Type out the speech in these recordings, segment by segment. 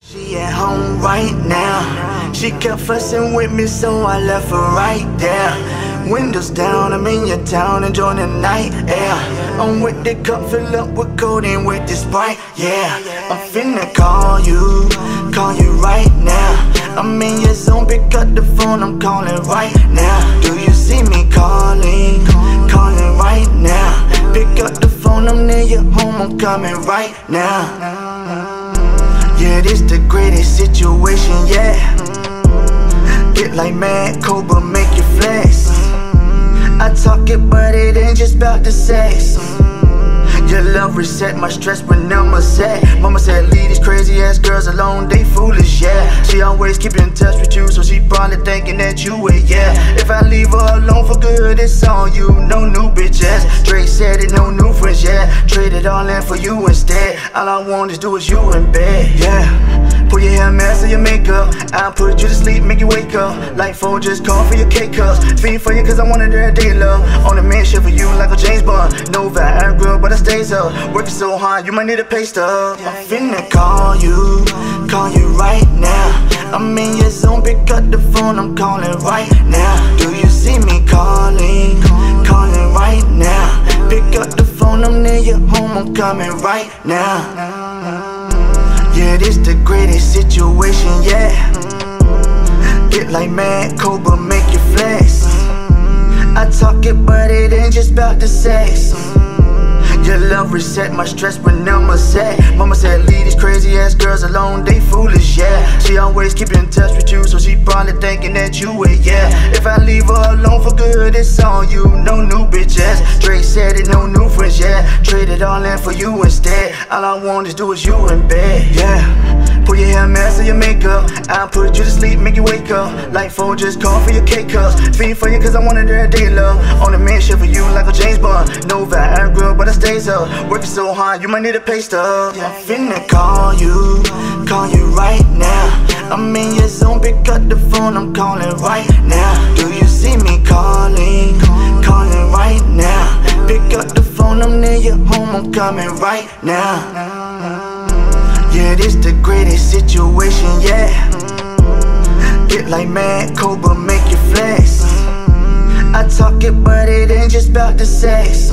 She at home right now. She kept fussing with me, so I left her right there. Windows down, I'm in your town, enjoying the night air. I'm with the cup, fill up with codeine with this Sprite, yeah. I'm finna call you right now. I'm in your zone, pick up the phone, I'm calling right now. Do you see me calling right now? Pick up the phone, I'm near your home, I'm coming right now. Yeah, this the greatest situation, yeah. Get like Mad Cobra, make you flex. I talk it, but it ain't just about the sex. Your love reset my stress when I'm upset. Mama said, leave these crazy ass girls alone, they foolish, yeah. She always keep in touch with you, so she probably thinking that you it, yeah. If I leave her alone for good, it's on you, no new bitches. Drake said it, no new friends, yeah. Trade it all in for you instead. All I want is do is you in bed, yeah. Pull your hair, mess of your makeup. I'll put you to sleep, make you wake up. Like phone, just call for your cake cups. Feed for you cause I wanted that day love. On a mission for you like a James Bond. No Viagra, but I stays up. Working so hard, you might need a pay stub. I'm finna call you right now. I'm in your zone, pick up the phone, I'm calling right now. Do you see me calling right now? Pick up the phone, I'm near your home, I'm coming right now. Yeah, this the greatest situation, yeah. Get like Mad Cobra, make you flex. I talk it, but it ain't just about the sex. Your love reset my stress when I'm upset. Mama said, leave these crazy ass girls alone, they foolish, yeah. She always keep in touch with you, so she probably thinking that you it, yeah. If I leave her alone for good, it's on you, no new bitches. Drake said it, no new friends, yeah. Trade it all in for you instead. All I want is do is you in bed, yeah. Pull your hair, mess of your makeup. I'll put you to sleep, make you wake up. Like phone, just call for your cake cups. Feed for you cause I wanted that day love. On a mission for you like a James Bond. No Viagra, but I stays up. Working so hard, you might need a pay stub. I'm finna call you right now. I'm in your zone, pick up the phone, I'm calling right now. Do you see me calling right now? Pick up the phone, I'm near your home, I'm coming right now. Yeah, this the greatest situation, yeah. Get like Mad Cobra, make you flex. I talk it, but it ain't just about the sex.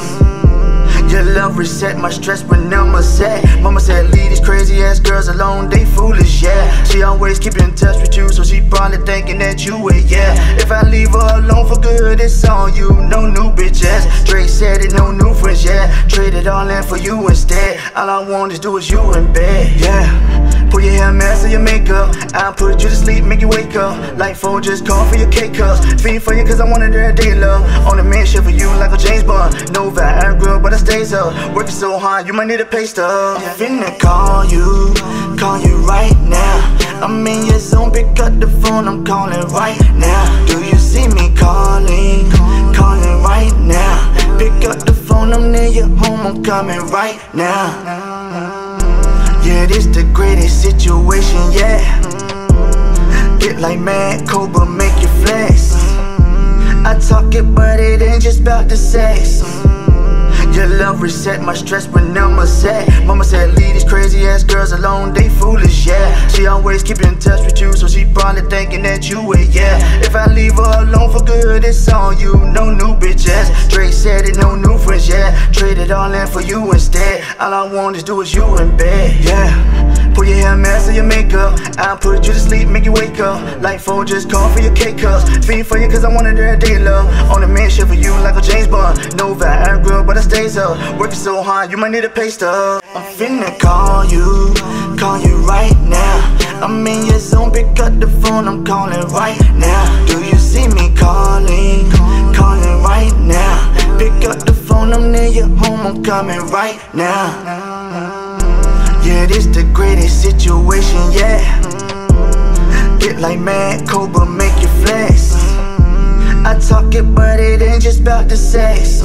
Your love reset my stress when I'm upset. Mama said, leave these crazy ass girls alone, they foolish, yeah. She always keep in touch with you, so she probably thinking that you it, yeah. If I leave her alone for good, it's on you, no new bitches. Drake said it, no new friends, yeah. Trade it all in for you instead. All I want is do is you in bed, yeah. Pull your hair, mess of your makeup. I'll put you to sleep, make you wake up. Like phone, just call for your cake cups. Feed for you cause I wanted that day love. On a mission for you like a James Bond. No Viagra, but I stays up. Working so hard, you might need a pay stub. I'm finna call you right now. I'm in your zone, pick up the phone, I'm calling right now. Do you see me calling right now? Pick up the phone, I'm near your home, I'm coming right now. Yeah, this the greatest situation, yeah. Get like Mad Cobra, make you flex. I talk it, but it ain't just about the sex. Your love reset my stress when I'm upset. Mama said, leave these crazy ass girls alone, they foolish, yeah. She always keep in touch with you, so she probably thinking that you it, yeah. If I leave her alone for good, it's on you, no new bitches. Drake said it, no new friends, yeah. Trade it all in for you instead. All I want is do is you in bed, yeah. Pull your hair, mess of your makeup. I'll put you to sleep, make you wake up. Like phone, just call for your cake cups. Feed for you cause I wanted that day love. On a mission for you like a James Bond. No Viagra, but I stays up. Working so hard, you might need a pay stub. I'm finna call you right now. I'm in your zone, pick up the phone, I'm calling right now. Do you see me calling right now? Pick up the phone, I'm near your home, I'm coming right now. Yeah, this the greatest situation, yeah. Get like Mad Cobra, make you flex. I talk it, but it ain't just about the sex.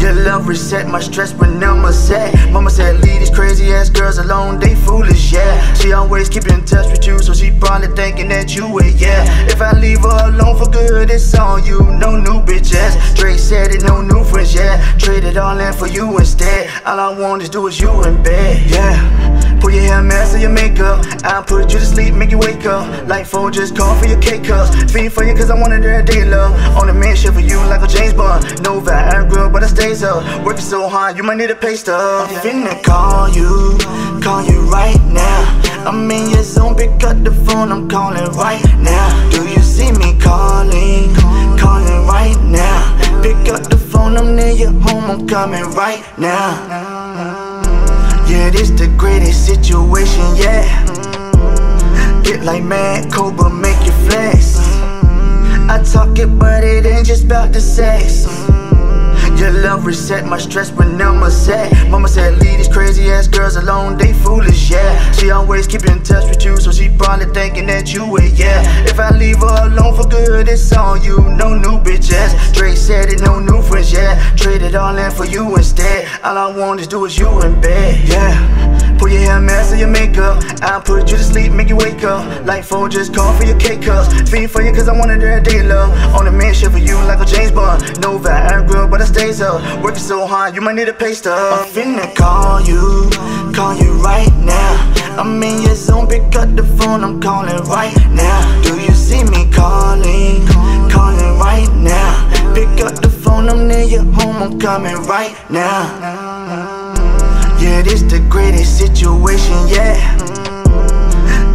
Your love reset my stress when I'm upset. Mama said leave these crazy ass girls alone, they foolish, yeah. She always keep in touch with you, so she probably thinking that you would, yeah. If I leave her alone for good, it's on you, no new bitches. Drake said it, no new friends, yeah. Trade it all in for you instead. All I want to do is you in bed, yeah. Pull your hair, mess of your makeup. I'll put you to sleep, make you wake up. Like phone, just call for your cake cups. Feed for you cause I wanted that day love. On a mission for you like a James Bond. No Viagra, but I stays up. Working so hard, you might need a pay stub. I'm finna call you right now. I'm in your zone, pick up the phone, I'm calling right now. Do you see me calling right now? Pick up the phone, I'm near your home, I'm coming right now. Yeah, this the greatest situation, yeah. Get like Mad Cobra, make you flex. I talk it, but it ain't just about the sex. Your love reset my stress when I'm upset. Mama said leave these crazy ass girls alone, they foolish, yeah. She always keep in touch with you, so she probably thinking that you would, yeah. If I leave her alone for good, it's on you, no new bitches. Drake said it, no new friends, yeah. Trade it all in for you instead. All I want to do is you in bed, yeah. Pull your hair, mess of your makeup. I'll put you to sleep, make you wake up. Like phone, just call for your cake cups. Feed for you cause I wanted that day love. On a mission for you like a James Bond. No Viagra, but I stays up. Working so hard, you might need a pay stub. I'm finna call you right now. I'm in your zone, pick up the phone, I'm calling right now. Do you see me calling right now? Pick up the phone, I'm near your home, I'm coming right now. Yeah, this the greatest situation, yeah.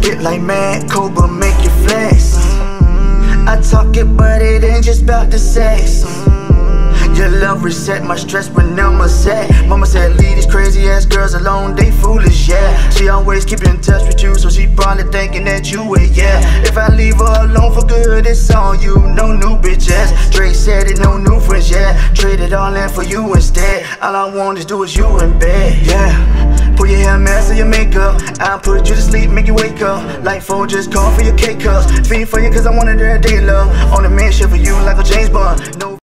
Get like Mad Cobra, make you flex. I talk it, but it ain't just about the sex. Your love reset my stress when I'm upset. Mama said leave these crazy ass girls alone, they foolish, yeah. She always keep in touch with you, so she probably thinking that you would, yeah. If I leave her alone for good, it's on you, no new bitches. Drake said it, no new friends, yeah. Trade it all in for you instead. All I want to do is you in bed, yeah. Pull your hair, mess of your makeup. I'll put you to sleep, make you wake up. Like phone, just call for your cake cups. Feed for you cause I wanted that day love. On a mission for you like a James Bond. No